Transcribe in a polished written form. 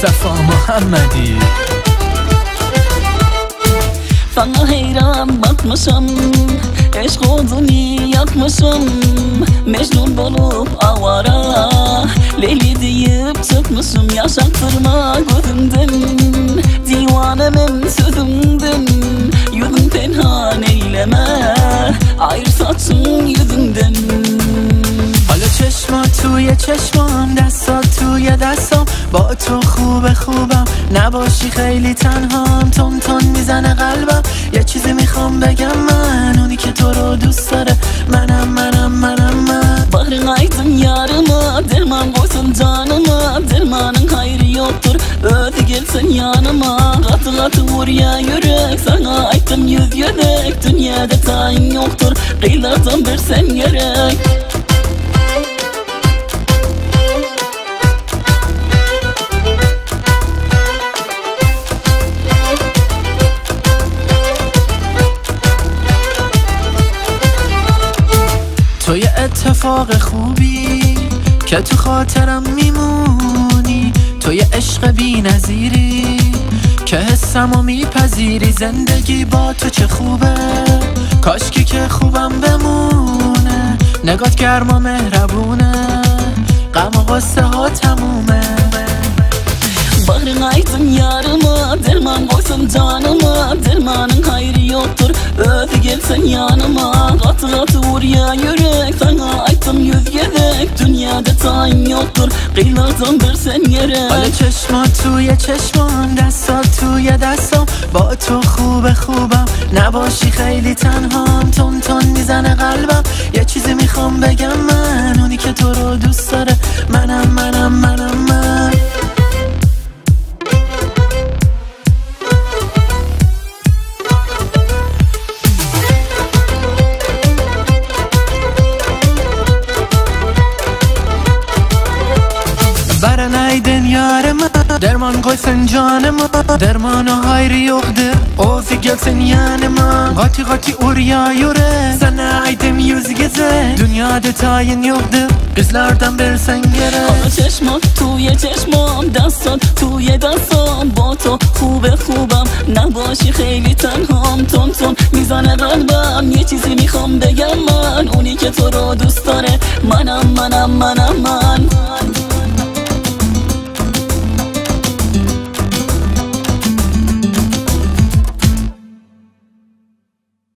مصطفی محمدی. Sana heyran bakmışım, eşk odunu yakmışım. Mecnun olup avara, Leyli deyip çıkmışım. Yaşaktırma gözümden, divanemin sözümden. Yüzün penhan eyleme, ayırsatsın yüzünden. حالا چشمات توی چشمام، دستات توی دستام، با تو خوبه خوبم، نباشی خیلی تنهام. تون تون میزنه قلبم، یه چیزی میخوام بگم من، اونی که تو رو دوست داره منم من. Bahrın aydın yarıma, derman koysun canıma. Dermanın hayrı yoktur, ödü gelsin yanıma. Katı katı vur ya yürek, sana aytım yüz yürek. Dünyada tayin yoktur, kıyılardan versen gerek. تو یه اتفاق خوبی که تو خاطرم میمونی، تو یه عشق بی نظیری که حسمو میپذیری. زندگی با تو چه خوبه، کاشکی که خوبم بمونه. نگات گرم و مهربونه، غم و غصه ها تمومه. Bahrın aydın yarıma, derman koysun canıma. Dermanın hayrı yoktur, ödü gelsin yanıma. Katı katı vur ya yürek, sana aytım yüz gerek. Dünyada tayin yoktur, kıyılardan versen gerek. حالا چشمات توی چشمام، دستات توی دستام، با تو خوبه خوبم، نباشی خیلی تنهام. تون تون میزنه قلبم، یه چیزی میخوام بگم من، اونی که تو رو دوست داره منم من. Baran aydın yarıma, derman koysun canıma. Dermanı hayrı yoktur, ozu gelsin yanıma. Gati gati oraya yürü, sana aydım yüz geze. Dünyada tayin yoktur, kızlardan versen gerek. حالا چشمات توی چشمام، دستات توی دستام. با تو خوبه خوبم، نباشی خیلی تنهام. تون تون میزنه قلبم، یه چیزی میخوام بگم من، اونی که تو رو دوست داره منم من.